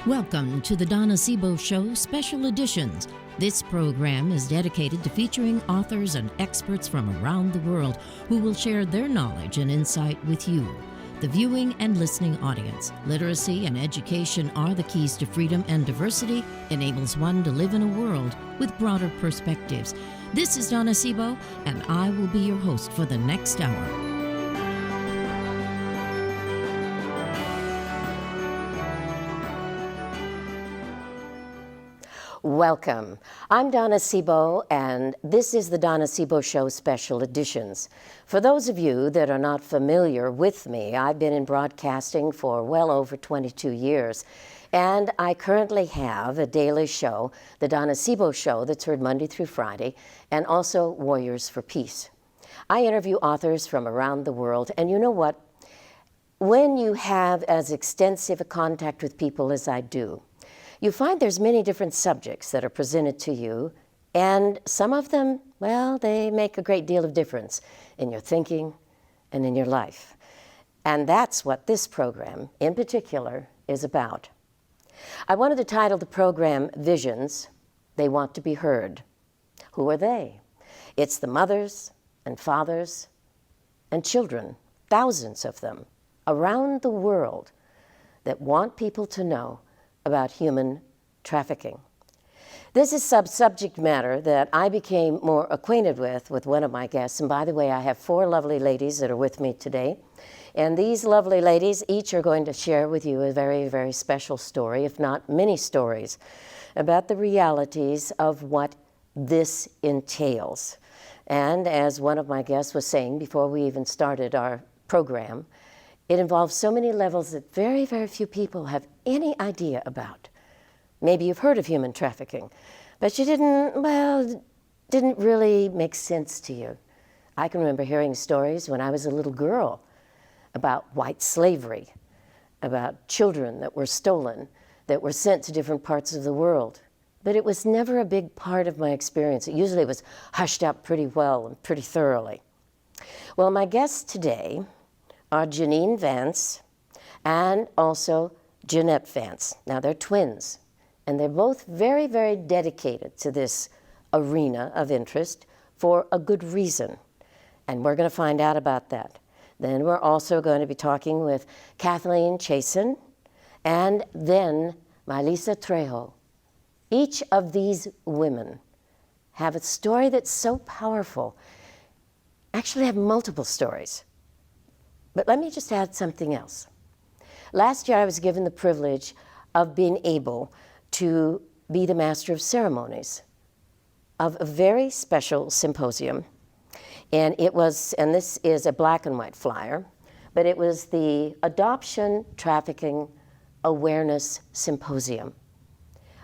Welcome to the Donna Sebo Show Special Editions. This program is dedicated to featuring authors and experts from around the world who will share their knowledge and insight with you, the viewing and listening audience. Literacy and education are the keys to freedom, and diversity enables one to live in a world with broader perspectives. This is Donna Sebo, and I will be your host for the next hour. Welcome. I'm Donna Sebo, and this is the Donna Sebo Show Special Editions. For those of you that are not familiar with me, I've been in broadcasting for well over 22 years, and I currently have a daily show, the Donna Sebo Show, that's heard Monday through Friday, and also Warriors for Peace. I interview authors from around the world, and you know what? When you have as extensive a contact with people as I do, you find there's many different subjects that are presented to you, and some of them, well, they make a great deal of difference in your thinking and in your life. And that's what this program, in particular, is about. I wanted to title the program Visions, They Want to Be Heard. Who are they? It's the mothers and fathers and children, thousands of them, around the world that want people to know about human trafficking. This is subject matter that I became more acquainted with one of my guests. And by the way, I have 4 lovely ladies that are with me today. And these lovely ladies each are going to share with you a very, very special story, if not many stories, about the realities of what this entails. And as one of my guests was saying before we even started our program, it involves so many levels that very, very few people have any idea about. Maybe you've heard of human trafficking, but you didn't really make sense to you. I can remember hearing stories when I was a little girl about white slavery, about children that were stolen, that were sent to different parts of the world. But it was never a big part of my experience. It usually was hushed up pretty well and pretty thoroughly. Well, my guests today are Janine Vance and also Jeanette Vance. Now, they're twins, and they're both very, very dedicated to this arena of interest for a good reason. And we're going to find out about that. Then we're also going to be talking with Kathleen Chasen and then Melissa Trejo. Each of these women have a story that's so powerful. Actually, have multiple stories. But let me just add something else. Last year, I was given the privilege of being able to be the master of ceremonies of a very special symposium. And this is a black and white flyer, but it was the Adoption Trafficking Awareness Symposium.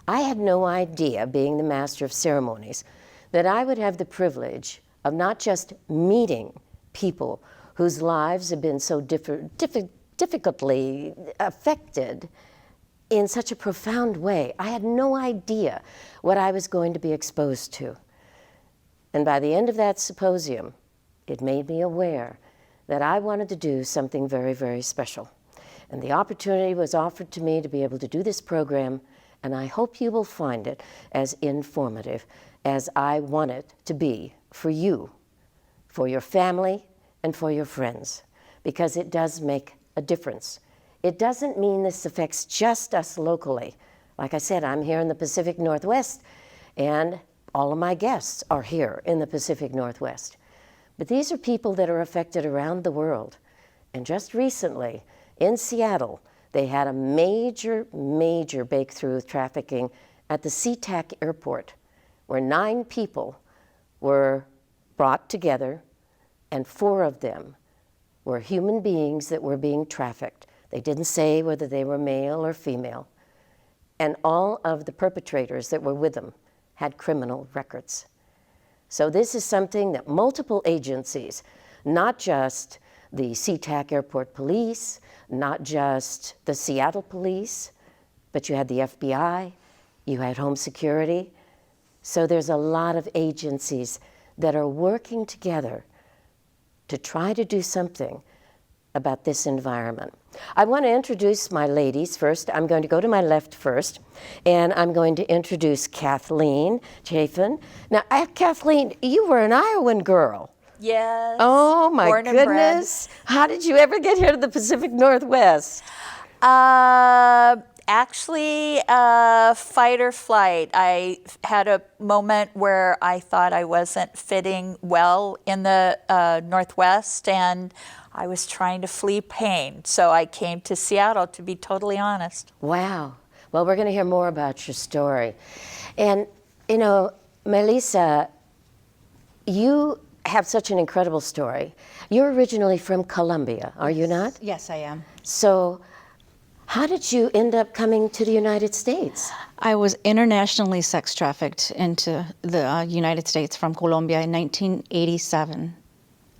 I had no idea, being the master of ceremonies, that I would have the privilege of not just meeting people whose lives have been so difficultly affected in such a profound way. I had no idea what I was going to be exposed to. And by the end of that symposium, it made me aware that I wanted to do something very, very special. And the opportunity was offered to me to be able to do this program, and I hope you will find it as informative as I want it to be for you, for your family, and for your friends, because it does make a difference. It doesn't mean this affects just us locally. Like I said, I'm here in the Pacific Northwest, and all of my guests are here in the Pacific Northwest. But these are people that are affected around the world. And just recently, in Seattle, they had a major, major breakthrough with trafficking at the Sea-Tac airport, where 9 people were brought together, and 4 of them were human beings that were being trafficked. They didn't say whether they were male or female. And all of the perpetrators that were with them had criminal records. So this is something that multiple agencies, not just the Sea-Tac Airport Police, not just the Seattle Police, but you had the FBI, you had Home Security. So there's a lot of agencies that are working together to try to do something about this environment. I want to introduce my ladies first. I'm going to go to my left first, and I'm going to introduce Kathleen Chafin. Now, Kathleen, you were an Iowan girl. Yes. Oh, my born and bred. goodness. How did you ever get here to the Pacific Northwest? Actually, fight or flight. I had a moment where I thought I wasn't fitting well in the Northwest, and I was trying to flee pain. So I came to Seattle, to be totally honest. Wow. Well, we're going to hear more about your story. And, you know, Melissa, you have such an incredible story. You're originally from Colombia, are you not? Yes, I am. So how did you end up coming to the United States? I was internationally sex trafficked into the United States from Colombia in 1987.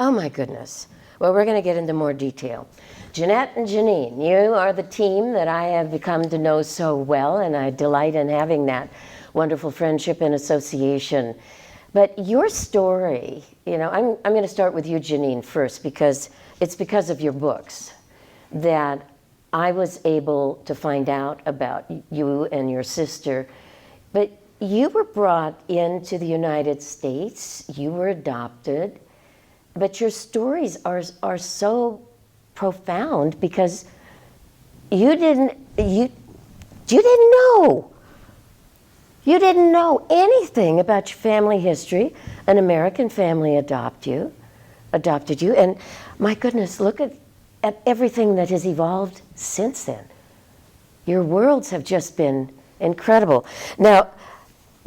Oh, my goodness. Well, we're going to get into more detail. Jeanette and Janine, you are the team that I have become to know so well, and I delight in having that wonderful friendship and association. But your story, you know, I'm going to start with you, Janine, first, because it's because of your books that I was able to find out about you and your sister. But you were brought into the United States, you were adopted, but your stories are so profound because you didn't know. You didn't know anything about your family history. An American family adopted you, and my goodness, look at everything that has evolved since then. Your worlds have just been incredible. Now,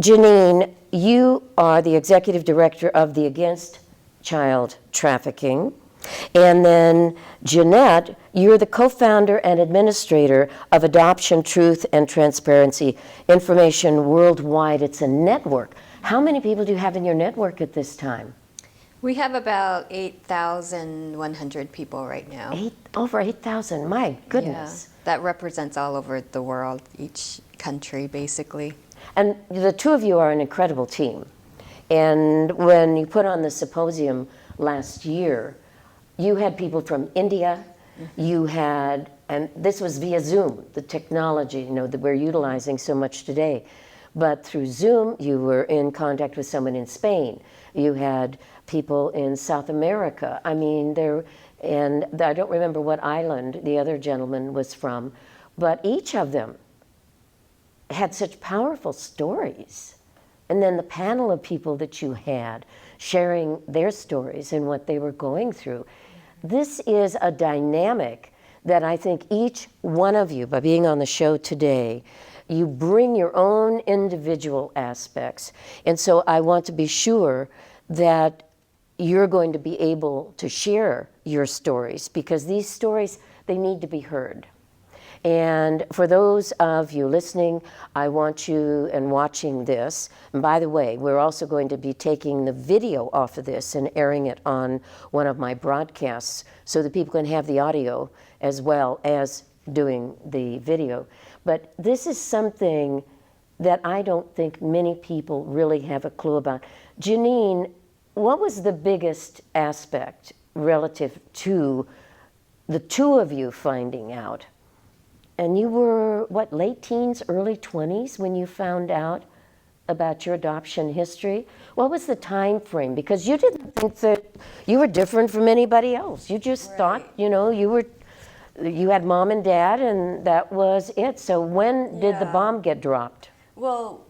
Janine, you are the executive director of the Against Child Trafficking. And then Jeanette, you're the co-founder and administrator of Adoption, Truth, and Transparency Information Worldwide. It's a network. How many people do you have in your network at this time? We have about 8,100 people right now. Over 8,000, my goodness. Yeah, that represents all over the world, each country basically. And the two of you are an incredible team. And when you put on the symposium last year, you had people from India, you had, and this was via Zoom, the technology, you know, that we're utilizing so much today. But through Zoom, you were in contact with someone in Spain. You had people in South America. I mean, and I don't remember what island the other gentleman was from, but each of them had such powerful stories. And then the panel of people that you had sharing their stories and what they were going through. This is a dynamic that I think each one of you, by being on the show today, you bring your own individual aspects. And so I want to be sure that you're going to be able to share your stories, because these stories, they need to be heard. And for those of you listening, I want you and watching this, and by the way, we're also going to be taking the video off of this and airing it on one of my broadcasts so that people can have the audio as well as doing the video. But this is something that I don't think many people really have a clue about. Janine, what was the biggest aspect relative to the two of you finding out? And you were, what, late teens, early 20s when you found out about your adoption history? What was the time frame? Because you didn't think that you were different from anybody else. You just thought, you know, you had mom and dad and that was it. So when did the bomb get dropped? Well,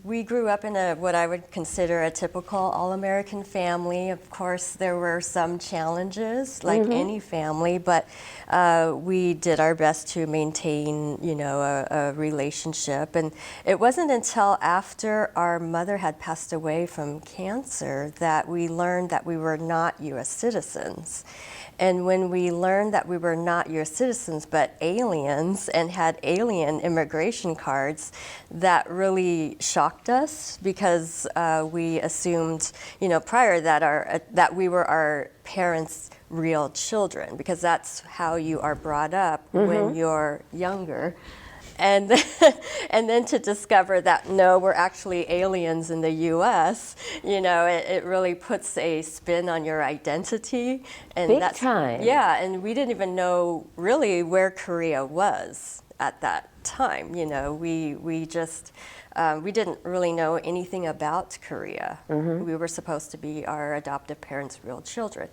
we grew up in what I would consider a typical all-American family. Of course, there were some challenges, like any family, but we did our best to maintain, you know, a relationship. And it wasn't until after our mother had passed away from cancer that we learned that we were not U.S. citizens. And when we learned that we were not U.S. citizens, but aliens, and had alien immigration cards, that really shocked us, because we assumed, you know, prior that we were our parents' real children, because that's how you are brought up when you're younger. And and then to discover that no, we're actually aliens in the U.S. It really puts a spin on your identity. And Big time. Yeah, and we didn't even know really where Korea was at that time. We just we didn't really know anything about Korea. We were supposed to be our adoptive parents' real children.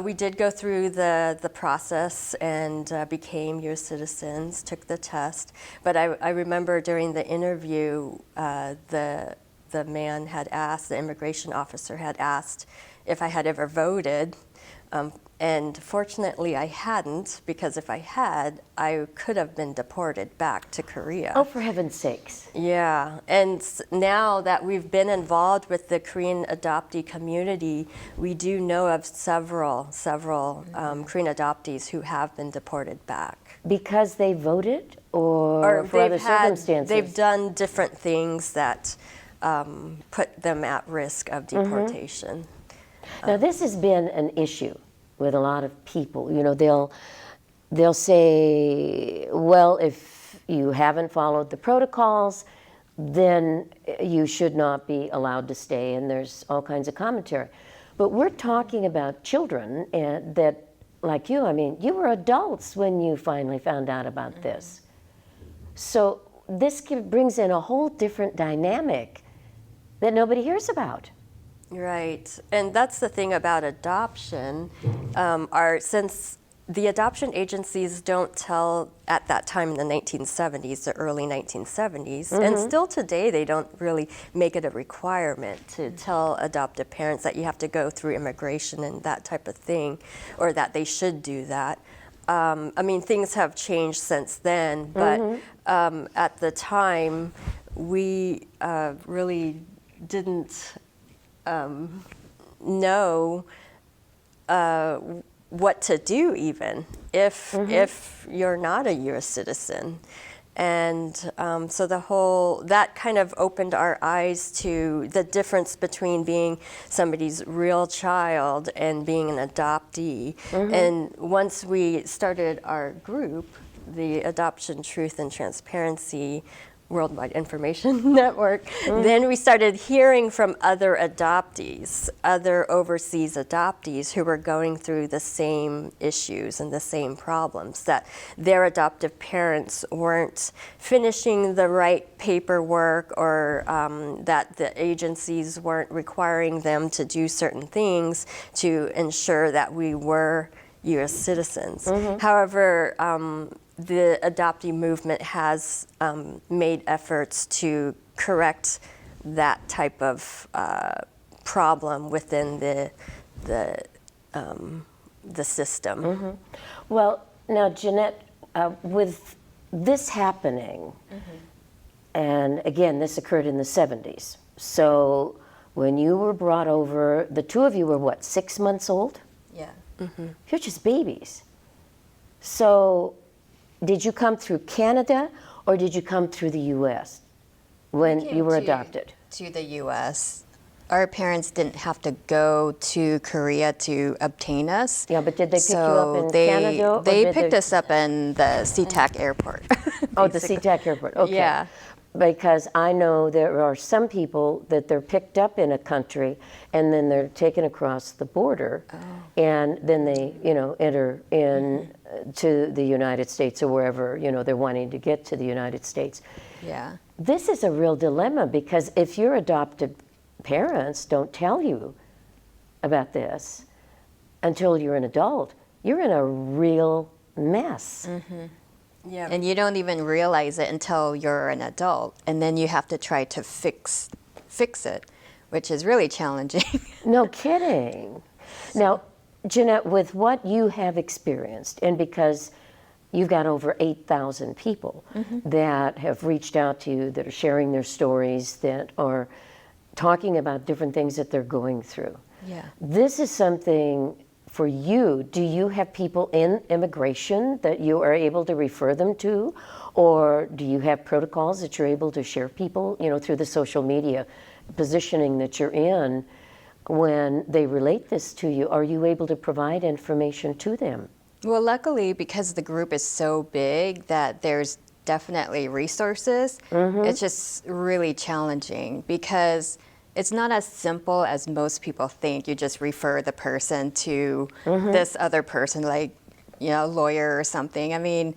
We did go through the process and became U.S. citizens, took the test. But I remember during the interview, the man had asked, the immigration officer had asked if I had ever voted. And fortunately, I hadn't, because if I had, I could have been deported back to Korea. Oh, for heaven's sakes. Yeah, and now that we've been involved with the Korean adoptee community, we do know of several Korean adoptees who have been deported back. Because they voted or for other circumstances? They've done different things that put them at risk of deportation. Now, this has been an issue with a lot of people. They'll say, well, if you haven't followed the protocols, then you should not be allowed to stay, and there's all kinds of commentary. But we're talking about children that, like you, I mean, you were adults when you finally found out about this. So this brings in a whole different dynamic that nobody hears about. Right, and that's the thing about adoption. Since the adoption agencies don't tell at that time in the 1970s, the early 1970s, and still today they don't really make it a requirement to tell adoptive parents that you have to go through immigration and that type of thing, or that they should do that. I mean, things have changed since then, but at the time, we really didn't know what to do even if you're not a U.S. citizen. And so that kind of opened our eyes to the difference between being somebody's real child and being an adoptee. And once we started our group, the Adoption, Truth, and Transparency Worldwide Information Network, then we started hearing from other adoptees, other overseas adoptees who were going through the same issues and the same problems, that their adoptive parents weren't finishing the right paperwork, or that the agencies weren't requiring them to do certain things to ensure that we were U.S. citizens. However, the adoptee movement has made efforts to correct that type of problem within the system. Well, now, Jeanette, with this happening, and again, this occurred in the 70s. So when you were brought over, the two of you were what, 6 months old? Yeah. You're just babies. So did you come through Canada or did you come through the U.S. when you were adopted? To the U.S. Our parents didn't have to go to Korea to obtain us. Yeah, but did they pick you up in Canada? Or They picked us up in the Sea-Tac airport. Oh, the Sea-Tac airport. Okay. Yeah. Because I know there are some people that they're picked up in a country and then they're taken across the border, and then they, enter in to the United States or wherever, they're wanting to get to the United States. Yeah. This is a real dilemma, because if your adopted parents don't tell you about this until you're an adult, you're in a real mess. Yeah. And you don't even realize it until you're an adult, and then you have to try to fix it, which is really challenging. No kidding. Now, Jeanette, with what you have experienced, and because you've got over 8,000 people that have reached out to you, that are sharing their stories, that are talking about different things that they're going through. Yeah. This is something for you. Do you have people in immigration that you are able to refer them to? Or do you have protocols that you're able to share people, through the social media positioning that you're in? When they relate this to you, are you able to provide information to them? Well, luckily, because the group is so big, that there's definitely resources. It's just really challenging because it's not as simple as most people think. You just refer the person to this other person, like, you know, a lawyer or something. I mean,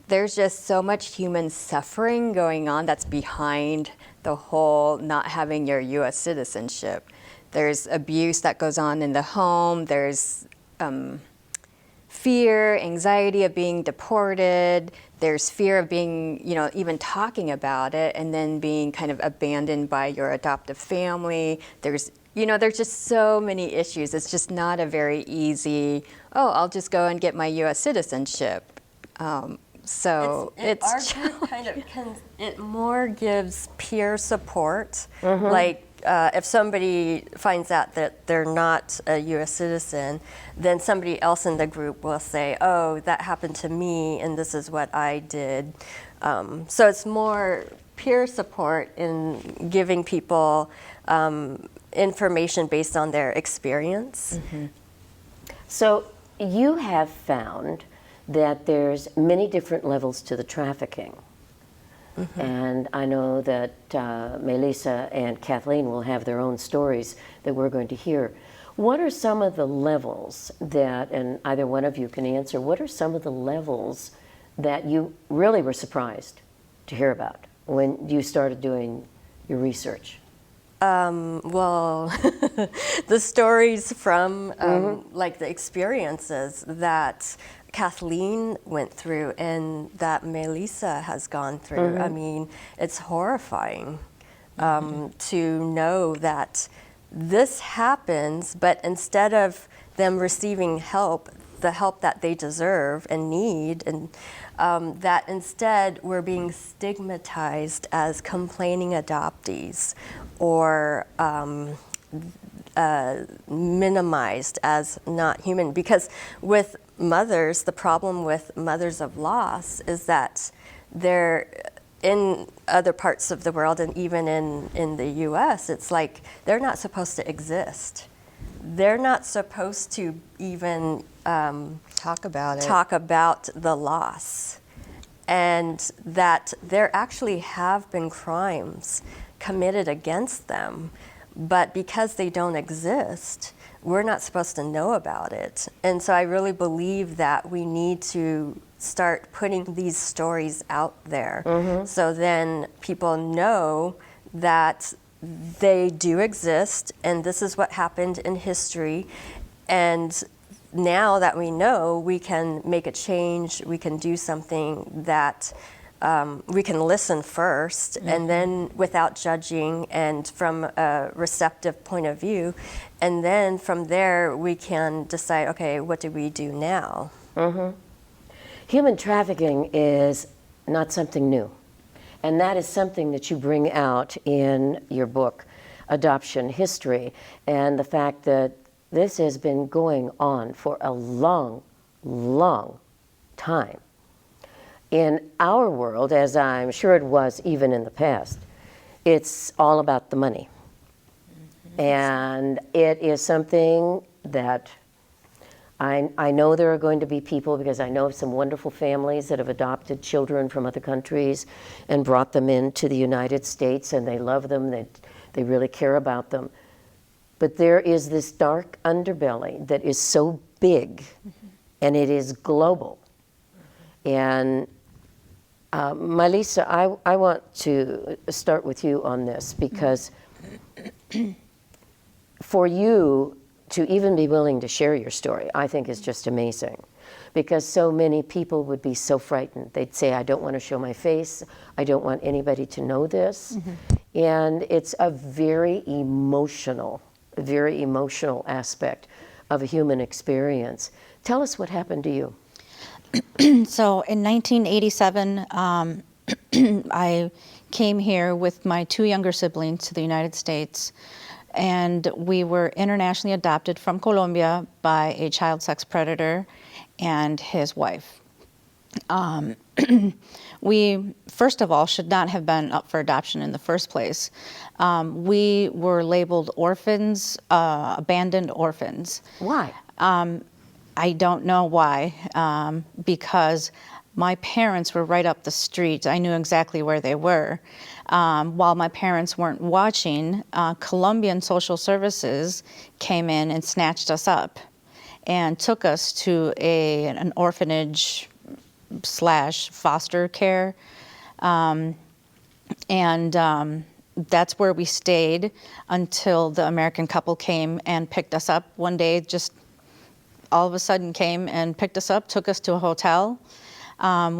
there's just so much human suffering going on that's behind the whole not having your U.S. citizenship. There's abuse that goes on in the home. There's fear, anxiety of being deported. There's fear of being, you know, even talking about it and then being kind of abandoned by your adoptive family. There's, you know, there's just so many issues. It's just not a very easy, oh, I'll just go and get my U.S. citizenship. So it's our group it more gives peer support. Like if somebody finds out that they're not a U.S. citizen, then somebody else in the group will say, oh, that happened to me and this is what I did. So it's more peer support in giving people information based on their experience. So you have found that there's many different levels to the trafficking. And I know that Melissa and Kathleen will have their own stories that we're going to hear. What are some of the levels that, and either one of you can answer, what are some of the levels that you really were surprised to hear about when you started doing your research? Well, the stories from like the experiences that Kathleen went through and that Melissa has gone through. I mean, it's horrifying to know that this happens, but instead of them receiving help, the help that they deserve and need, and that instead we're being stigmatized as complaining adoptees or minimized as not human. Because with mothers, the problem with mothers of loss is that they're in other parts of the world and even in the US, it's like they're not supposed to exist. They're not supposed to even talk about the loss. And that there actually have been crimes committed against them, but because they don't exist, we're not supposed to know about it. And so I really believe that we need to start putting these stories out there so then people know that they do exist and this is what happened in history. And now that we know, we can make a change, we can do something that we can listen first and then without judging and from a receptive point of view. And then from there, we can decide, okay, what do we do now? Human trafficking is not something new. And that is something that you bring out in your book, Adoption History, and the fact that this has been going on for a long, long time. In our world, as I'm sure it was even in the past, it's all about the money. And it is something that I know there are going to be people, because I know of some wonderful families that have adopted children from other countries and brought them into the United States, and they love them, they really care about them. But there is this dark underbelly that is so big, and it is global. And Melissa, I want to start with you on this, because for you to even be willing to share your story, I think is just amazing. Because so many people would be so frightened. They'd say, I don't want to show my face. I don't want anybody to know this. And it's a very emotional aspect of a human experience. Tell us what happened to you. So in 1987, I came here with my two younger siblings to the United States, and we were internationally adopted from Colombia by a child sex predator and his wife. We, first of all, should not have been up for adoption in the first place. We were labeled orphans, abandoned orphans. Why? I don't know why, because my parents were right up the street. I knew exactly where they were. While my parents weren't watching, Colombian Social Services came in and snatched us up and took us to an orphanage / foster care. That's where we stayed until the American couple came and picked us up one day, just all of a sudden came and picked us up, took us to a hotel. While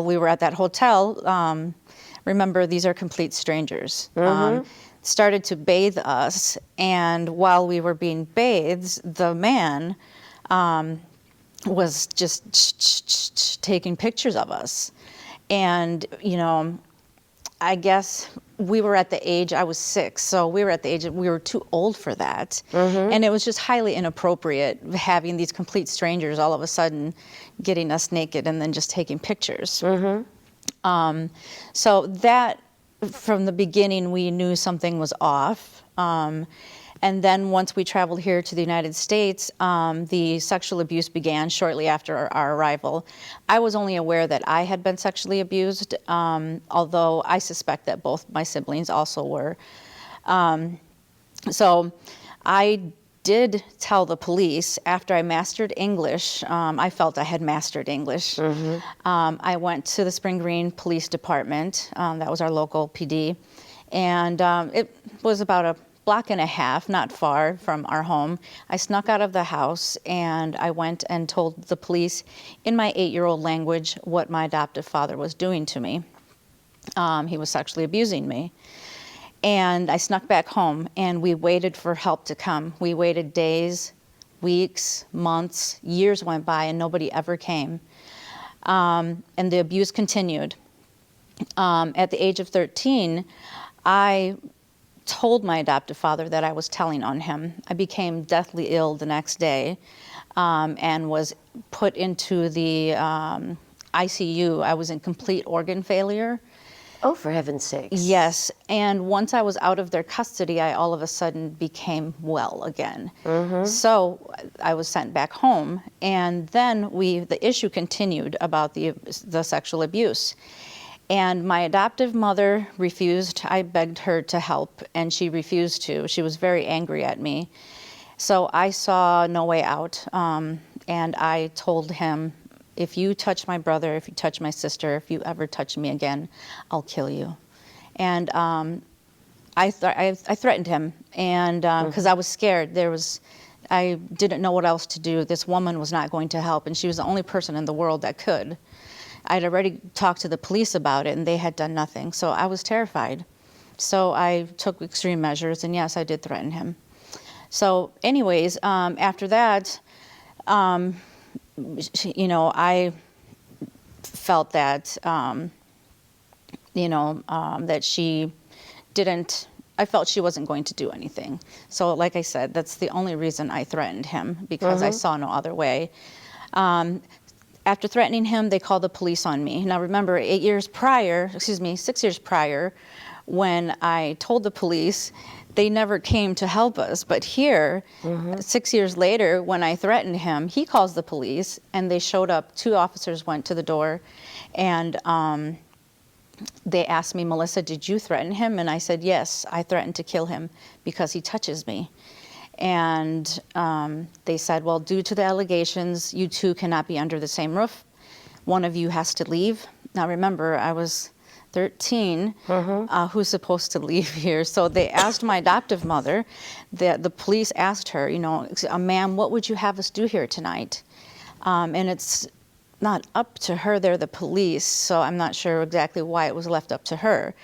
we were at that hotel, remember, these are complete strangers, started to bathe us. And while we were being bathed, the man was just taking pictures of us. And, I guess we were at the age, I was 6, so we were at the age of, we were too old for that. And it was just highly inappropriate having these complete strangers all of a sudden getting us naked and then just taking pictures. So that, from the beginning, we knew something was off. And then once we traveled here to the United States, the sexual abuse began shortly after our arrival. I was only aware that I had been sexually abused, although I suspect that both my siblings also were. So I did tell the police after I mastered English. I felt I had mastered English. I went to the Spring Green Police Department. That was our local PD. And it was about a block and a half, not far from our home. I snuck out of the house and I went and told the police in my 8-year-old language what my adoptive father was doing to me. He was sexually abusing me. And I snuck back home and we waited for help to come. We waited days, weeks, months, years went by and nobody ever came. And the abuse continued. At the age of 13, I told my adoptive father that I was telling on him. I became deathly ill the next day and was put into the ICU. I was in complete organ failure. Oh, for heaven's sakes. Yes, and once I was out of their custody, I all of a sudden became well again. So I was sent back home, and then the issue continued about the sexual abuse. And my adoptive mother refused. I begged her to help, and she refused to. She was very angry at me. So I saw no way out, and I told him, if you touch my brother, if you touch my sister, if you ever touch me again, I'll kill you. And I threatened him, and because I was scared. I didn't know what else to do. This woman was not going to help, and she was the only person in the world that could. I'd already talked to the police about it, and they had done nothing. So I was terrified. So I took extreme measures, and yes, I did threaten him. So anyways, after that, I felt that, that she didn't, I felt she wasn't going to do anything. So like I said, that's the only reason I threatened him, because I saw no other way. After threatening him, they called the police on me. Now remember, 6 years prior, when I told the police, they never came to help us. But here, 6 years later, when I threatened him, he calls the police, and they showed up. 2 officers went to the door, and they asked me, Melissa, did you threaten him? And I said, yes, I threatened to kill him because he touches me. And they said, well, due to the allegations, you two cannot be under the same roof. One of you has to leave. Now remember, I was 13. Who's supposed to leave here? So they asked my adoptive mother, the police asked her, ma'am, what would you have us do here tonight? And it's not up to her, they're the police, so I'm not sure exactly why it was left up to her.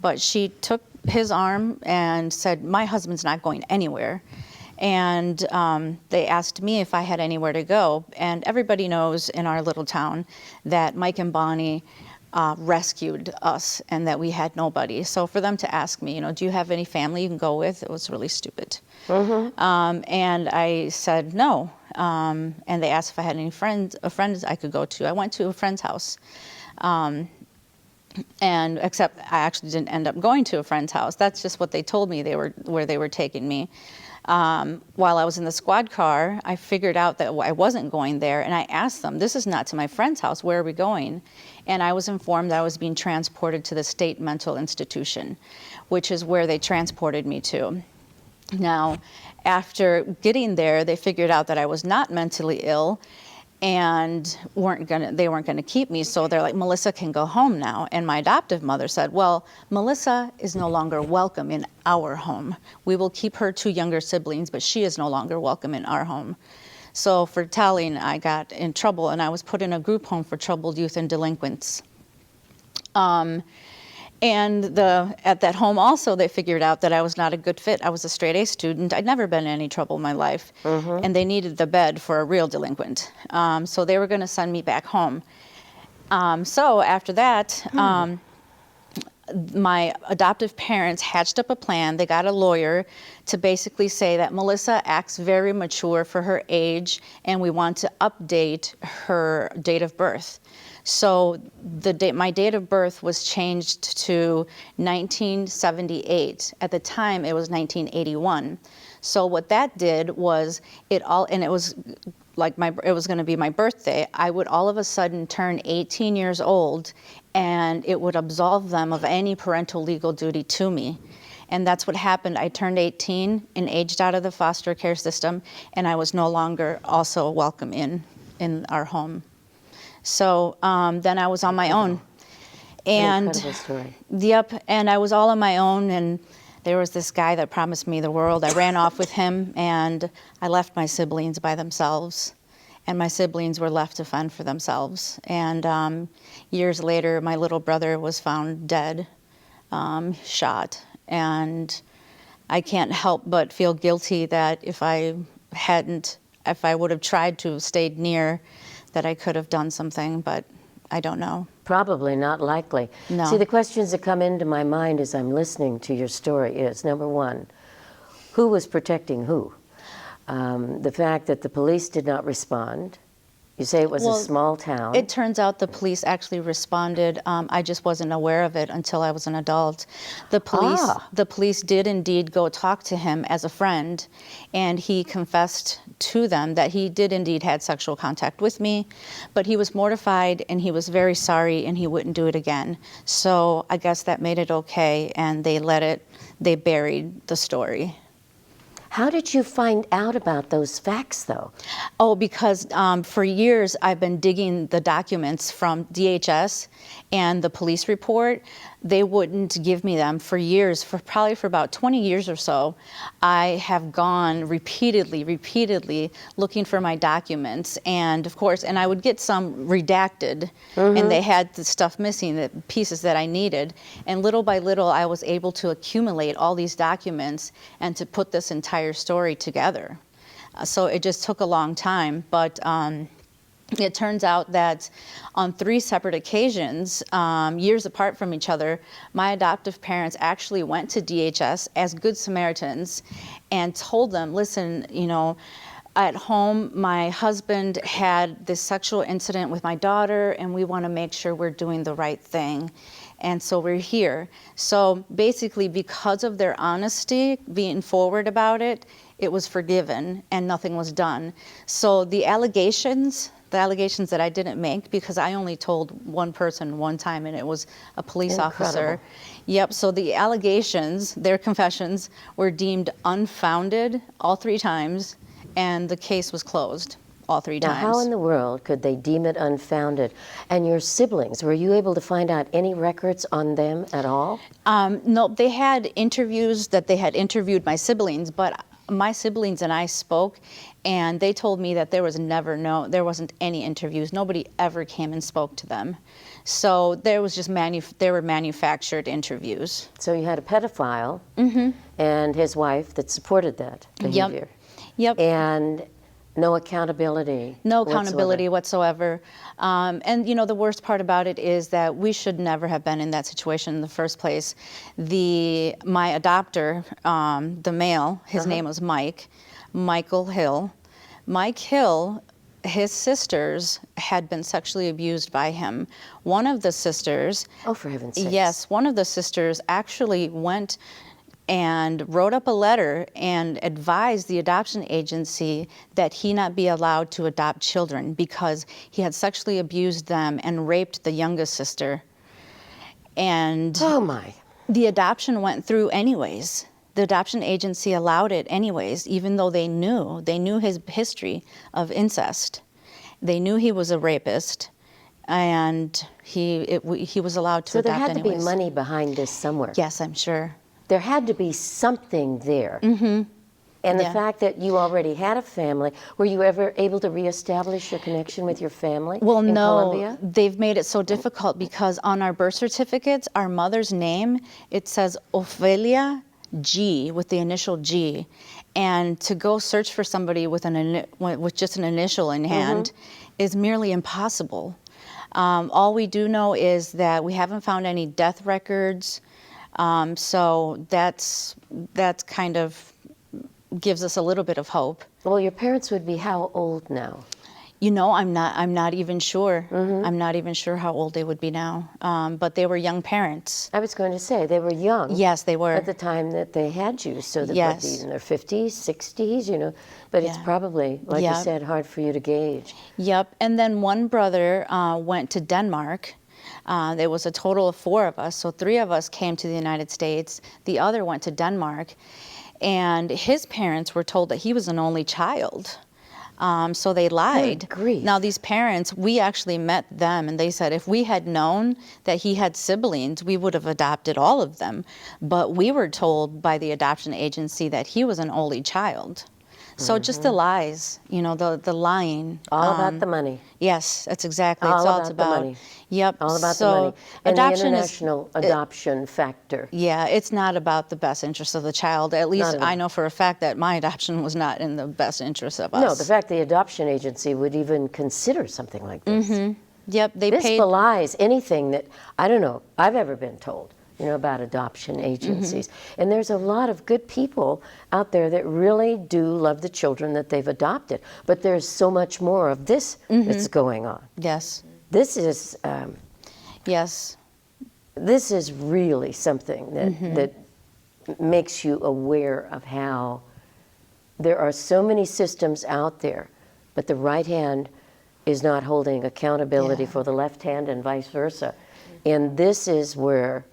But she took his arm and said, my husband's not going anywhere. And they asked me if I had anywhere to go. And everybody knows in our little town that Mike and Bonnie rescued us and that we had nobody. So for them to ask me, do you have any family you can go with? It was really stupid. And I said no. And they asked if I had any friends I could go to. I went to a friend's house. And except I actually didn't end up going to a friend's house. That's just what they told me where they were taking me. While I was in the squad car, I figured out that I wasn't going there, and I asked them, this is not to my friend's house, where are we going? And I was informed that I was being transported to the state mental institution, which is where they transported me to. Now, after getting there, they figured out that I was not mentally ill, and they weren't gonna keep me, so they're like, Melissa can go home now. And my adoptive mother said, well, Melissa is no longer welcome in our home. We will keep her 2 younger siblings, but she is no longer welcome in our home. So for telling, I got in trouble, and I was put in a group home for troubled youth and delinquents. And at that home also, they figured out that I was not a good fit. I was a straight A student. I'd never been in any trouble in my life. And they needed the bed for a real delinquent. So they were going to send me back home. So after that, my adoptive parents hatched up a plan. They got a lawyer to basically say that Melissa acts very mature for her age, and we want to update her date of birth. So my date of birth was changed to 1978. At the time, it was 1981. So what that did was it was like it was going to be my birthday. I would all of a sudden turn 18 years old, and it would absolve them of any parental legal duty to me. And that's what happened. I turned 18 and aged out of the foster care system, and I was no longer also welcome in our home. So then I was on my own. And incredible story. Yep, and I was all on my own, and there was this guy that promised me the world. I ran off with him, and I left my siblings by themselves, and my siblings were left to fend for themselves. And years later, my little brother was found dead, shot, and I can't help but feel guilty that if I would have tried to have stayed near, that I could have done something, but I don't know. Probably not likely. No. See, the questions that come into my mind as I'm listening to your story is, number one, who was protecting who? The fact that the police did not respond. You say it was a small town. It turns out the police actually responded. I just wasn't aware of it until I was an adult. The police did indeed go talk to him as a friend, and he confessed to them that he did indeed had sexual contact with me, but he was mortified and he was very sorry and he wouldn't do it again. So I guess that made it okay, and they buried the story. How did you find out about those facts, though? Oh, because for years I've been digging the documents from DHS and the police report. They wouldn't give me them for years, probably for about 20 years or so. I have gone repeatedly looking for my documents, and of course, and I would get some redacted, and they had the stuff missing, the pieces that I needed. And little by little, I was able to accumulate all these documents and to put this entire story together. So it just took a long time, but it turns out that on 3 separate occasions, years apart from each other, my adoptive parents actually went to DHS as Good Samaritans and told them, listen, at home, my husband had this sexual incident with my daughter, and we want to make sure we're doing the right thing. And so we're here. So basically, because of their honesty, being forward about it, it was forgiven and nothing was done. So the allegations that I didn't make, because I only told one person one time, and it was a police officer. Yep, so the allegations, their confessions, were deemed unfounded all 3 times, and the case was closed all 3 times. Now, how in the world could they deem it unfounded? And your siblings, were you able to find out any records on them at all? No, they had interviews that they had interviewed my siblings, but my siblings and I spoke, and they told me that there wasn't any interviews. Nobody ever came and spoke to them. So there was just there were manufactured interviews. So you had a pedophile and his wife that supported that behavior. Yep. And no accountability. No accountability whatsoever. And the worst part about it is that we should never have been in that situation in the first place. My adopter, the male, his name was Michael Hill. Mike Hill, his sisters had been sexually abused by him. One of the sisters... Oh, for heaven's sakes. Yes, one of the sisters actually went and wrote up a letter and advised the adoption agency that he not be allowed to adopt children because he had sexually abused them and raped the youngest sister. And Oh my. the adoption went through anyways. The adoption agency allowed it anyways, even though they knew his history of incest. They knew he was a rapist, and he was allowed to So adopt there had anyways. to be money behind this somewhere. Yes, I'm sure. There had to be something there. Mm-hmm. And the Yeah. fact that you already had a family, were you ever able to reestablish your connection with your family Well, in no, Colombia? they've made it so difficult because on our birth certificates, our mother's name, it says Ophelia G, with the initial G. And to go search for somebody with just an initial in hand is merely impossible. All we do know is that we haven't found any death records. So that's kind of gives us a little bit of hope. Well, your parents would be how old now? You know, I'm not even sure. I'm not even sure how old they would be now. But they were young parents. I was going to say, they were young. Yes, they were. At the time that they had you, so that Yes. would be in their 50s, 60s, you know. But it's Yeah. probably, like you Yeah. said, hard for you to gauge. Yep. And then one brother went to Denmark. There was a total of 4 of us. So 3 of us came to the United States. The other went to Denmark. And his parents were told that he was an only child. So they lied. Good grief. Now these parents, we actually met them, and they said if we had known that he had siblings, we would have adopted all of them. But we were told by the adoption agency that he was an only child. So just the lies, you know, the lying. All about the money. Yes, that's exactly. All it's all about it's the about. money. Yep. All about so the money. And the adoption international adoption factor. yeah, it's not about the best interest of the child. At least at all. I know for a fact that my adoption was not in the best interest of us. No, the fact the adoption agency would even consider something like this. Yep, they This paid. belies anything that, I don't know, I've ever been told, you know, about adoption agencies. And there's a lot of good people out there that really do love the children that they've adopted. But there's so much more of this that's going on. Yes, This is yes, this is really something that makes you aware of how there are so many systems out there, but the right hand is not holding accountability Yeah. for the left hand and vice versa. And this is where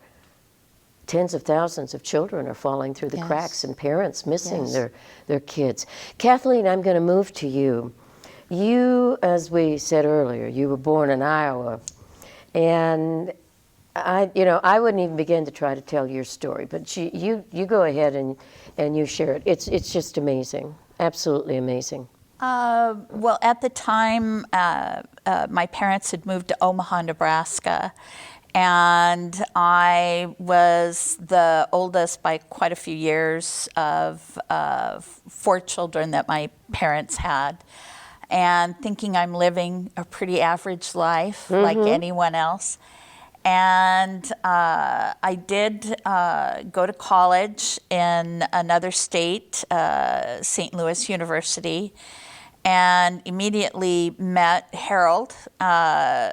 tens of thousands of children are falling through the Yes. cracks and parents missing Yes. their kids. Kathleen, I'm going to move to you. You, as we said earlier, you were born in Iowa. And I wouldn't even begin to try to tell your story, but you go ahead and you share it. It's just amazing, absolutely amazing. Well, at the time, my parents had moved to Omaha, Nebraska, and I was the oldest by quite a few years of 4 children that my parents had. And thinking I'm living a pretty average life like anyone else. And I did go to college in another state, St. Louis University, and immediately met Harold. And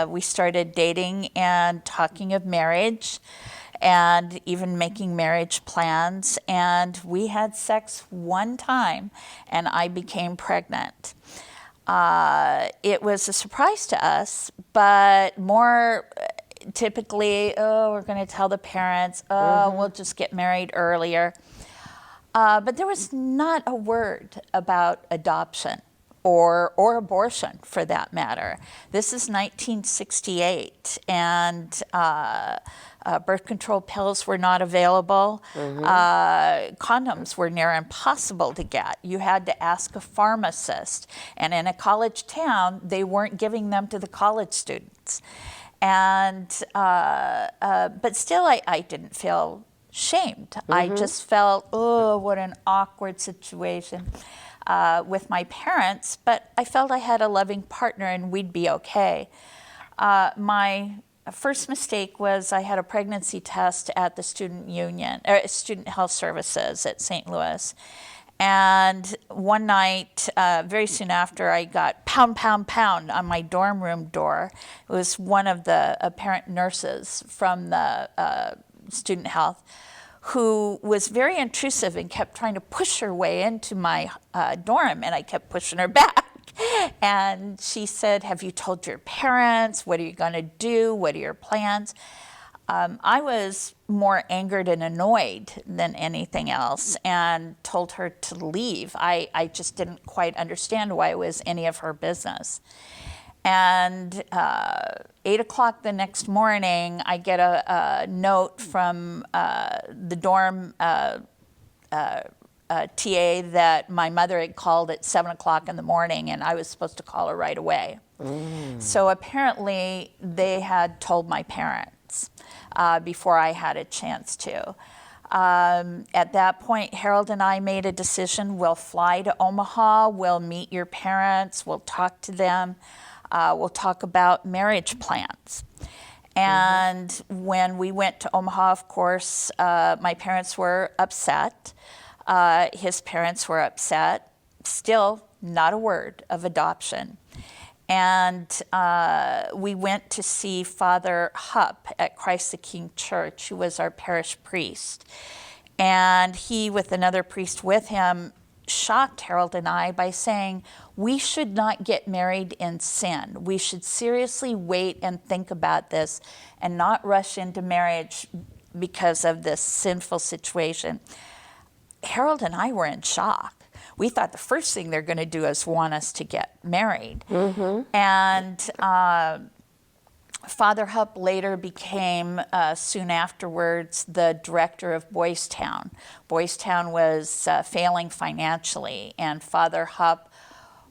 we started dating and talking of marriage, and even making marriage plans. And we had sex one time, and I became pregnant. It was a surprise to us, but more typically, we're going to tell the parents, we'll just get married earlier. But there was not a word about adoption or abortion, for that matter. This is 1968, and birth control pills were not available. Condoms were near impossible to get. You had to ask a pharmacist. And in a college town, they weren't giving them to the college students. And but still, I didn't feel shamed. I just felt, oh, what an awkward situation with my parents. But I felt I had a loving partner and we'd be okay. My first mistake was I had a pregnancy test at the Student Health Services at St. Louis. And one night, very soon after, I got pound, pound, pound on my dorm room door. It was one of the apparent nurses from the student health. who was very intrusive and kept trying to push her way into my dorm, and I kept pushing her back. And she said, have you told your parents? What are you going to do? What are your plans? I was more angered and annoyed than anything else, and told her to leave. I just didn't quite understand why it was any of her business. And 8 o'clock the next morning, I get a note from the dorm TA that my mother had called at 7 o'clock in the morning, and I was supposed to call her right away. So apparently they had told my parents before I had a chance to. At that point, Harold and I made a decision. We'll fly to Omaha, we'll meet your parents, we'll talk to them, we'll talk about marriage plans. And when we went to Omaha, of course, my parents were upset. His parents were upset. Still, not a word of adoption. And we went to see Father Hupp at Christ the King Church, who was our parish priest. And he, with another priest with him, shocked Harold and I by saying, we should not get married in sin. We should seriously wait and think about this and not rush into marriage because of this sinful situation. Harold and I were in shock. We thought the first thing they're going to do is want us to get married. And Father Hupp later became, soon afterwards, the director of Boys Town. Boys Town was failing financially, and Father Hupp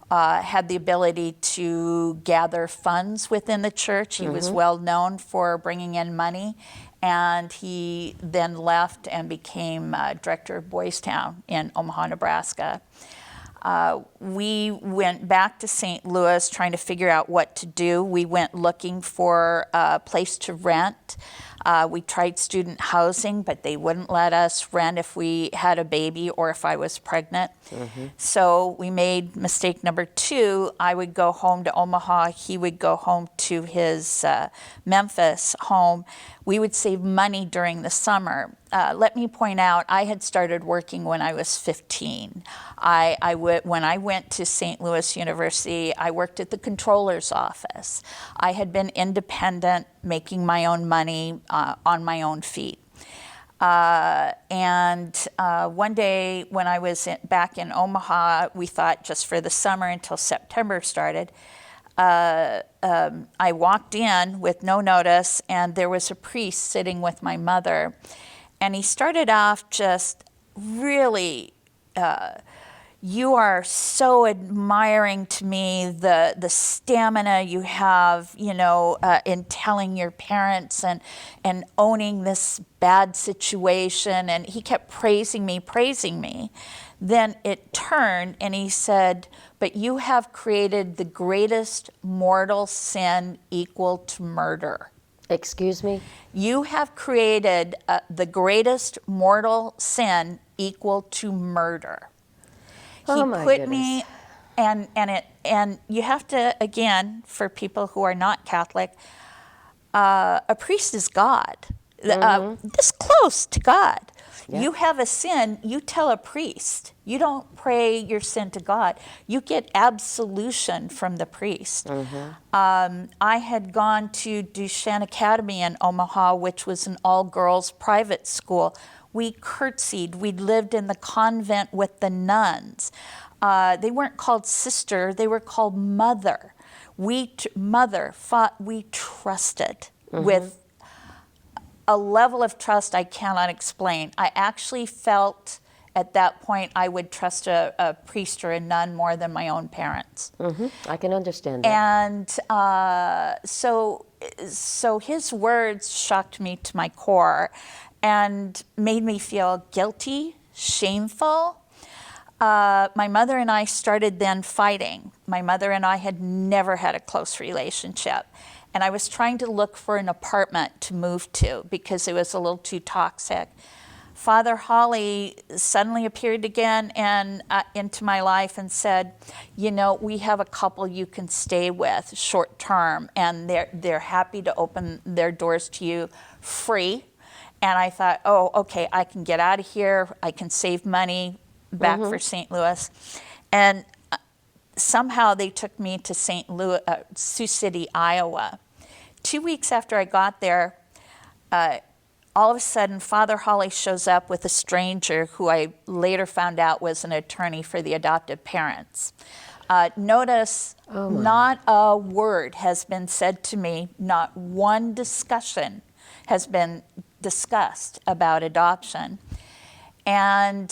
had the ability to gather funds within the church. He was well known for bringing in money, and he then left and became director of Boys Town in Omaha, Nebraska. We went back to St. Louis trying to figure out what to do. We went looking for a place to rent. We tried student housing, but they wouldn't let us rent if we had a baby or if I was pregnant. So we made mistake number 2. I would go home to Omaha. He would go home to his Memphis home. We would save money during the summer. Let me point out, I had started working when I was 15. When I went to St. Louis University, I worked at the controller's office. I had been independent, making my own money on my own feet. And one day when I was back in Omaha, we thought just for the summer until September started, I walked in with no notice, and there was a priest sitting with my mother. And he started off just really, you are so admiring to me, the stamina you have, in telling your parents and owning this bad situation. And he kept praising me. Then it turned and he said, but you have created the greatest mortal sin equal to murder. Excuse me? You have created the greatest mortal sin equal to murder. Oh, He my put goodness. me, and you have to, again, for people who are not Catholic, a priest is God, this close to God. Yeah. You have a sin, you tell a priest. You don't pray your sin to God. You get absolution from the priest. I had gone to Duchesne Academy in Omaha, which was an all-girls private school. We curtsied. We lived in the convent with the nuns. They weren't called sister. They were called mother. We trusted with a level of trust I cannot explain. I actually felt at that point I would trust a priest or a nun more than my own parents. I can understand that. And so his words shocked me to my core and made me feel guilty, shameful. My mother and I started then fighting. My mother and I had never had a close relationship. And I was trying to look for an apartment to move to because it was a little too toxic. Father Holly suddenly appeared again and into my life and said, we have a couple you can stay with short term, and they're happy to open their doors to you free. And I thought, oh, okay, I can get out of here. I can save money back for St. Louis. And somehow they took me to Sioux City, Iowa. 2 weeks after I got there, all of a sudden, Father Holly shows up with a stranger who I later found out was an attorney for the adoptive parents. Notice not a word has been said to me, not one discussion has been discussed about adoption. And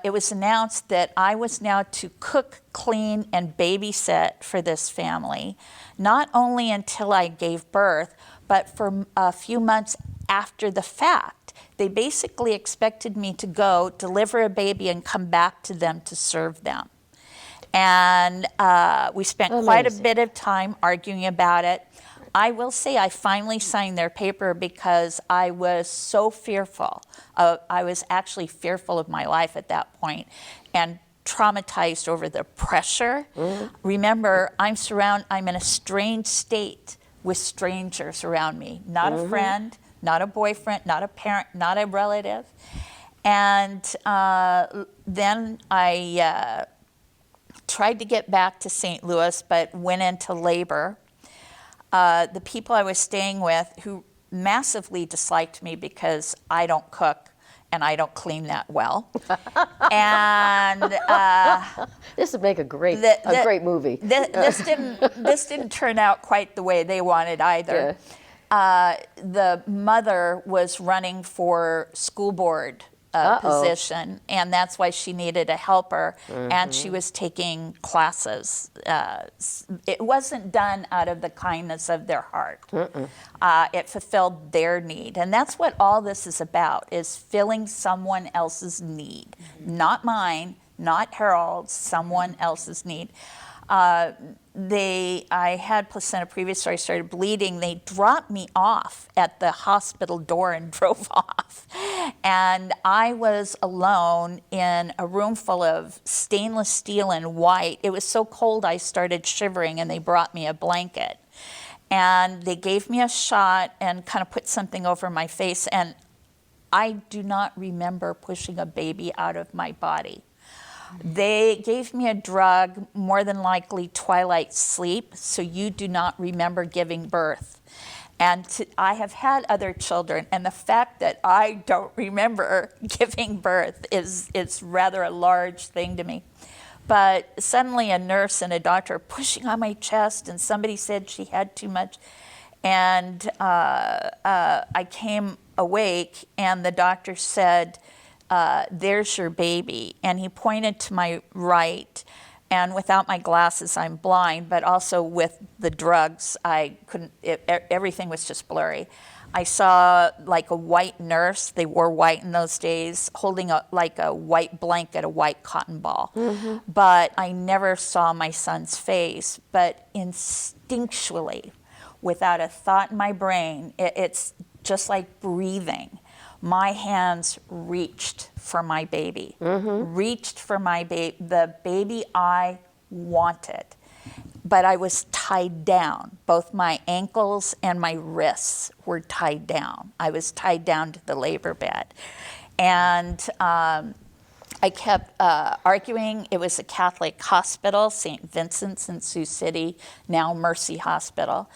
it was announced that I was now to cook, clean, and babysit for this family, not only until I gave birth, but for a few months after the fact. They basically expected me to go deliver a baby and come back to them to serve them. And we spent quite a bit of time arguing about it. I will say I finally signed their paper because I was so fearful. I was actually fearful of my life at that point and traumatized over the pressure. Remember, I'm in a strange state with strangers around me, not a friend, not a boyfriend, not a parent, not a relative. And then I tried to get back to St. Louis, but went into labor. The people I was staying with, who massively disliked me because I don't cook and I don't clean that well. And this would make a great movie. This didn't turn out quite the way they wanted either. The mother was running for school board position, and that's why she needed a helper, and she was taking classes. It wasn't done out of the kindness of their heart. It fulfilled their need, and that's what all this is about, is filling someone else's need. Not mine, not Harold's, someone else's need. I had placenta previa, so I started bleeding. They dropped me off at the hospital door and drove off. And I was alone in a room full of stainless steel and white. It was so cold I started shivering, and they brought me a blanket. And they gave me a shot and kind of put something over my face. And I do not remember pushing a baby out of my body. They gave me a drug, more than likely twilight sleep, so you do not remember giving birth. And I have had other children, and the fact that I don't remember giving birth is rather a large thing to me. But suddenly a nurse and a doctor are pushing on my chest, and somebody said she had too much. And I came awake, and the doctor said, there's your baby. And he pointed to my right, and without my glasses, I'm blind, but also with the drugs, I couldn't, everything was just blurry. I saw like a white nurse, they wore white in those days, holding like a white blanket, a white cotton ball. But I never saw my son's face, but instinctually, without a thought in my brain, it's just like breathing. My hands reached for my baby, reached for my baby, the baby I wanted. But I was tied down. Both my ankles and my wrists were tied down. I was tied down to the labor bed. And I kept arguing. It was a Catholic hospital, St. Vincent's in Sioux City, now Mercy Hospital.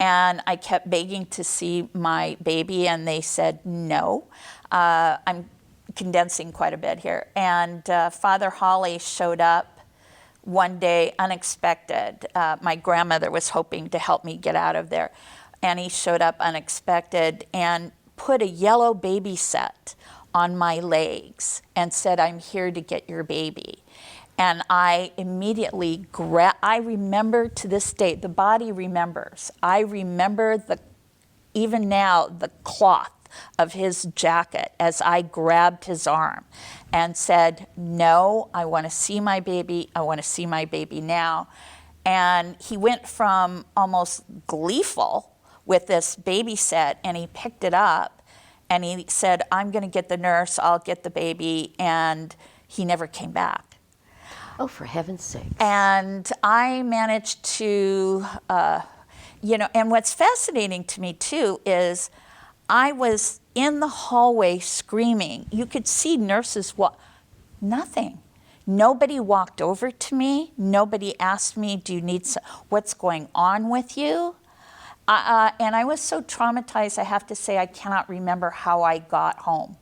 And I kept begging to see my baby, and they said no. I'm condensing quite a bit here. And Father Holly showed up one day, unexpected. My grandmother was hoping to help me get out of there. And he showed up unexpected and put a yellow baby set on my legs and said, I'm here to get your baby. And I immediately I remember to this day, the body remembers. I remember even now, the cloth of his jacket as I grabbed his arm and said, no, I want to see my baby. I want to see my baby now. And he went from almost gleeful with this baby set, and he picked it up and he said, I'm going to get the nurse, I'll get the baby. And he never came back. Oh, for heaven's sake. And I managed to, and what's fascinating to me too is I was in the hallway screaming. You could see nurses nothing. Nobody walked over to me. Nobody asked me, do you need what's going on with you? And I was so traumatized, I have to say, I cannot remember how I got home,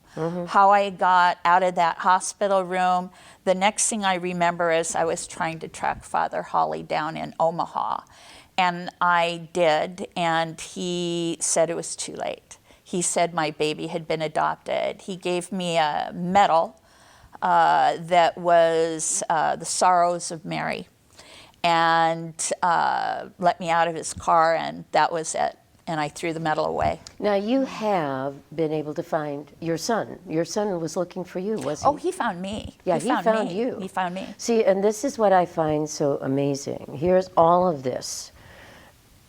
how I got out of that hospital room. The next thing I remember is I was trying to track Father Holly down in Omaha. And I did, and he said it was too late. He said my baby had been adopted. He gave me a medal that was the Sorrows of Mary, and let me out of his car, and that was it. And I threw the medal away. Now, you have been able to find your son. Your son was looking for you, was he? Oh, he found me. Yeah, he found me. you. He found me. See, and this is what I find so amazing. Here's all of this,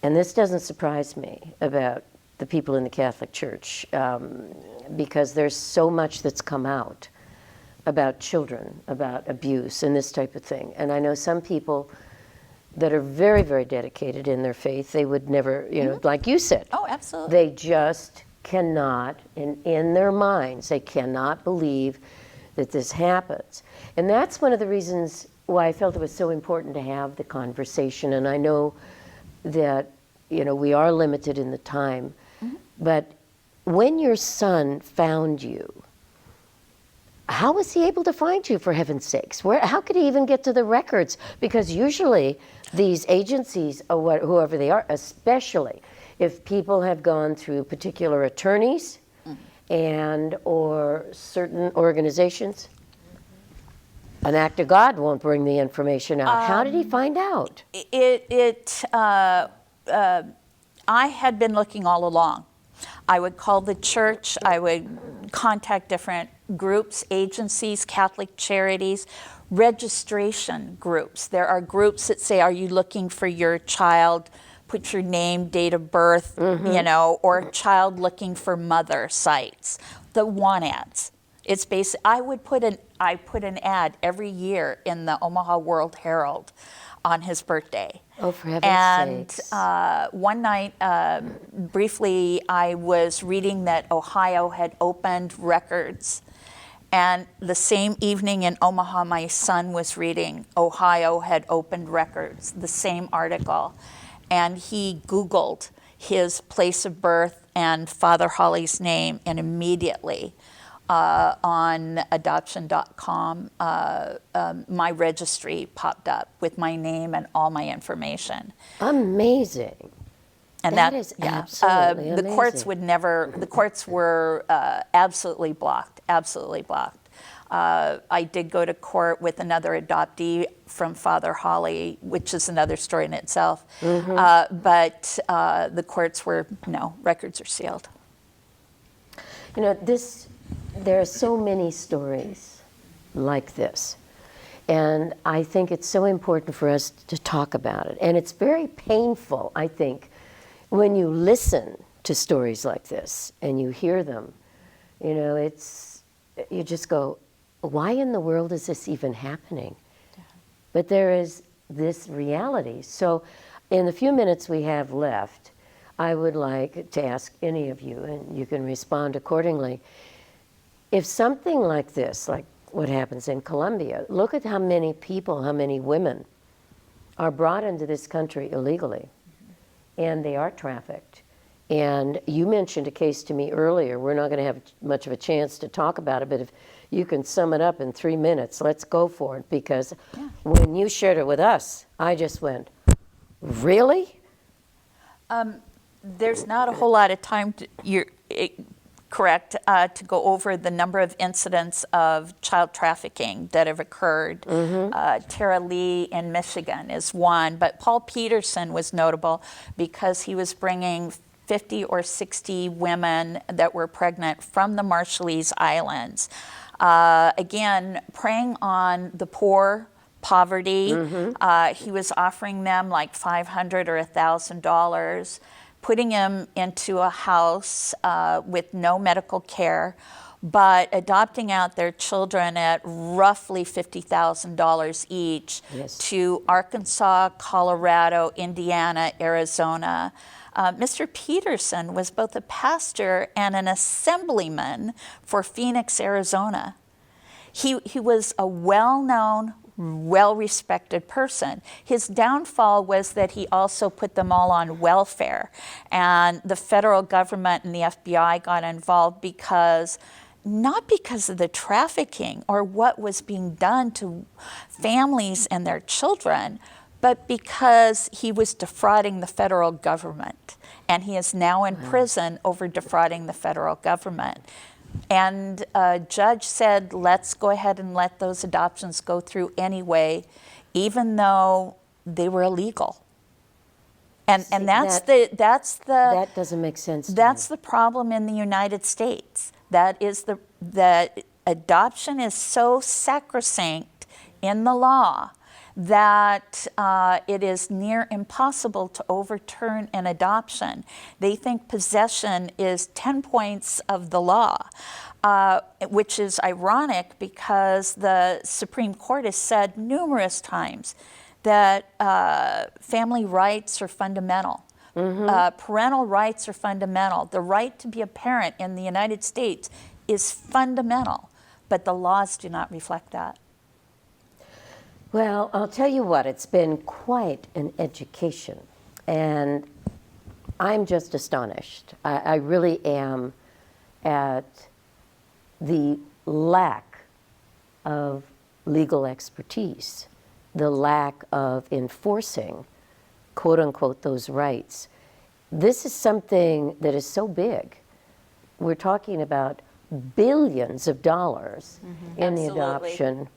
and this doesn't surprise me about the people in the Catholic Church, because there's so much that's come out about children, about abuse and this type of thing. And I know some people that are very, very dedicated in their faith, they would never, you know, like you said. Oh, absolutely. They just cannot, in their minds, they cannot believe that this happens. And that's one of the reasons why I felt it was so important to have the conversation. And I know that, you know, we are limited in the time, but when your son found you, how was he able to find you, for heaven's sakes? How could he even get to the records? Because usually these agencies, or whoever they are, especially if people have gone through particular attorneys and or certain organizations, an act of God won't bring the information out. How did he find out? I had been looking all along. I would call the church, I would contact different groups, agencies, Catholic charities, registration groups. There are groups that say, are you looking for your child? Put your name, date of birth, you know, or child looking for mother sites. The want ads. It's basic. I put an ad every year in the Omaha World Herald on his birthday. Oh, for heaven's sakes. And one night, briefly, I was reading that Ohio had opened records. And the same evening in Omaha, my son was reading Ohio had opened records, the same article. And he Googled his place of birth and Father Holly's name, and immediately on adoption.com, my registry popped up with my name and all my information. Amazing. And that is absolutely the courts amazing. would never. The courts were absolutely blocked. Absolutely blocked. I did go to court with another adoptee from Father Holly, which is another story in itself. But the courts were no. Records are sealed. You know, there are so many stories like this. And I think it's so important for us to talk about it. And it's very painful, I think, when you listen to stories like this and you hear them. You know, you just go, why in the world is this even happening? But there is this reality. So in the few minutes we have left, I would like to ask any of you, and you can respond accordingly, if something like this, like what happens in Colombia, look at how many people, how many women are brought into this country illegally, and they are trafficked. And you mentioned a case to me earlier. We're not going to have much of a chance to talk about it, but if you can sum it up in 3 minutes, let's go for it, because when you shared it with us, I just went, really? There's not a whole lot of time to go over the number of incidents of child trafficking that have occurred. Tara Lee in Michigan is one, but Paul Peterson was notable because he was bringing 50 or 60 women that were pregnant from the Marshallese Islands. Again, preying on the poor, poverty. He was offering them like $500 or $1,000, putting him into a house with no medical care, but adopting out their children at roughly $50,000 each Yes. to Arkansas, Colorado, Indiana, Arizona. Mr. Peterson was both a pastor and an assemblyman for Phoenix, Arizona. He was a well-known, well-respected person. His downfall was that he also put them all on welfare, and the federal government and the FBI got involved not because of the trafficking or what was being done to families and their children, but because he was defrauding the federal government, and he is now in prison over defrauding the federal government. And a judge said, let's go ahead and let those adoptions go through anyway, even though they were illegal. And that doesn't make sense to that's me. the problem in the United States. That adoption is so sacrosanct in the law that it is near impossible to overturn an adoption. They think possession is 10 points of the law, which is ironic because the Supreme Court has said numerous times that family rights are fundamental. Parental rights are fundamental. The right to be a parent in the United States is fundamental, but the laws do not reflect that. Well, I'll tell you what, it's been quite an education, and I'm just astonished. I really am at the lack of legal expertise, the lack of enforcing, quote unquote, those rights. This is something that is so big. We're talking about billions of dollars in the Absolutely. adoption.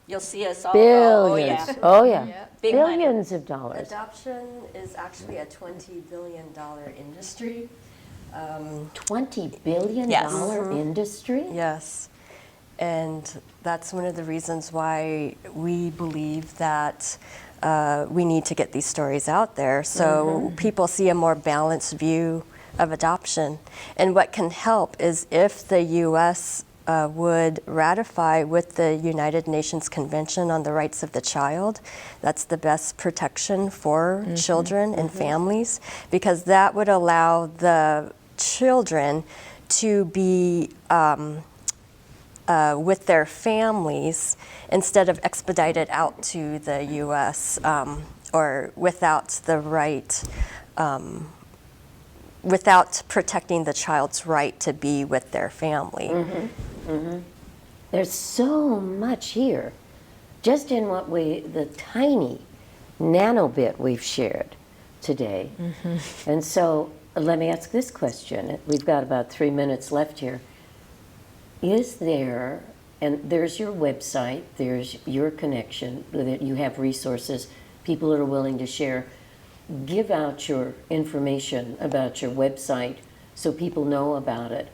You'll see us all. Billions. Oh, yeah. Big money. Billions of dollars. Adoption is actually a $20 billion industry. $20 billion Yes. industry? Yes. And that's one of the reasons why we believe that we need to get these stories out there so people see a more balanced view of adoption. And what can help is if the U.S. Would ratify with the United Nations Convention on the Rights of the Child. That's the best protection for children and families, because that would allow the children to be with their families instead of expedited out to the U.S. Or without the right, without protecting the child's right to be with their family. There's so much here, just in the tiny nanobit we've shared today. And so let me ask this question. We've got about 3 minutes left here. Is there, and there's your website, there's your connection, that you have resources, people that are willing to share. Give out your information about your website so people know about it.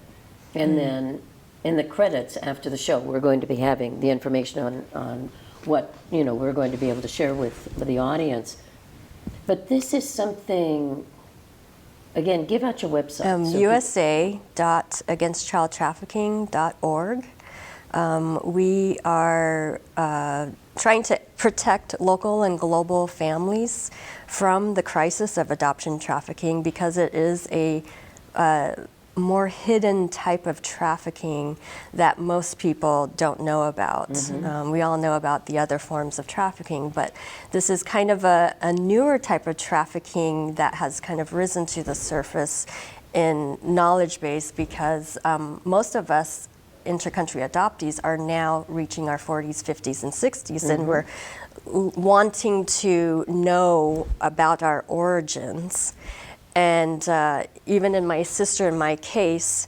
And then in the credits after the show, we're going to be having the information on what we're going to be able to share with the audience. But this is something, again, give out your website. USA.againstchildtrafficking.org. We are trying to protect local and global families from the crisis of adoption trafficking, because it is a more hidden type of trafficking that most people don't know about. We all know about the other forms of trafficking, but this is kind of a newer type of trafficking that has kind of risen to the surface in knowledge base, because most of us intercountry adoptees are now reaching our 40s, 50s, and 60s, and we're wanting to know about our origins. And even in my sister and my case,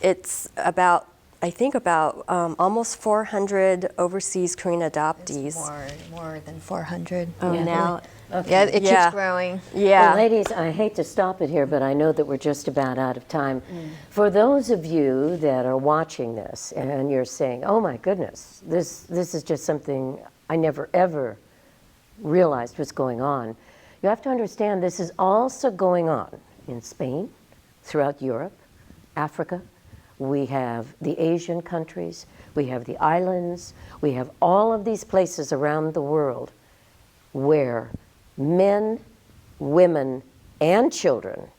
it's about, I think about almost 400 overseas Korean adoptees. It's more than 400. Now. Okay. Yeah, it keeps growing. Yeah. Well, ladies, I hate to stop it here, but I know that we're just about out of time. For those of you that are watching this and you're saying, oh my goodness, this is just something I never ever realized was going on, you have to understand this is also going on in Spain, throughout Europe, Africa, we have the Asian countries, we have the islands, we have all of these places around the world where men, women, and children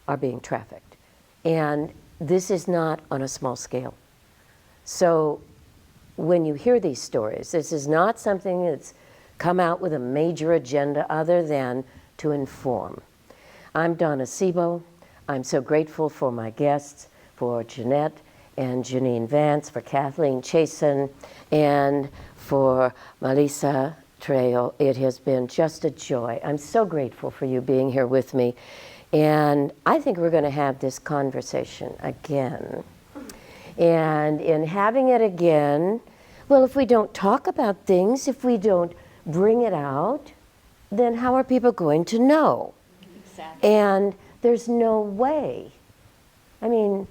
are being trafficked. And this is not on a small scale. So when you hear these stories, this is not something that's come out with a major agenda other than to inform. I'm Donna Sebo. I'm so grateful for my guests, for Jeanette and Janine Vance, for Kathleen Chasen, and for Melissa Trejo. It has been just a joy. I'm so grateful for you being here with me. And I think we're going to have this conversation again. And in having it again, well, if we don't talk about things, if we don't bring it out, then how are people going to know? Exactly. And there's no way. I mean,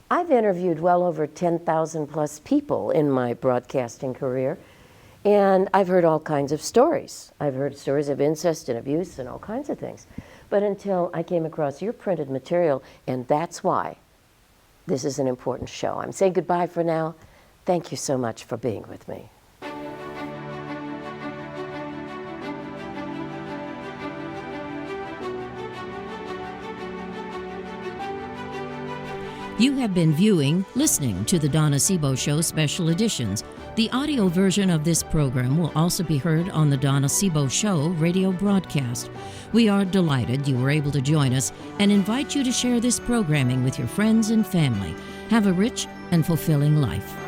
I've interviewed well over 10,000 plus people in my broadcasting career, and I've heard all kinds of stories. I've heard stories of incest and abuse and all kinds of things. But until I came across your printed material, and that's why this is an important show. I'm saying goodbye for now. Thank you so much for being with me. You have been listening to the Donna Sebo Show Special Editions. The audio version of this program will also be heard on the Donna Sebo Show radio broadcast. We are delighted you were able to join us and invite you to share this programming with your friends and family. Have a rich and fulfilling life.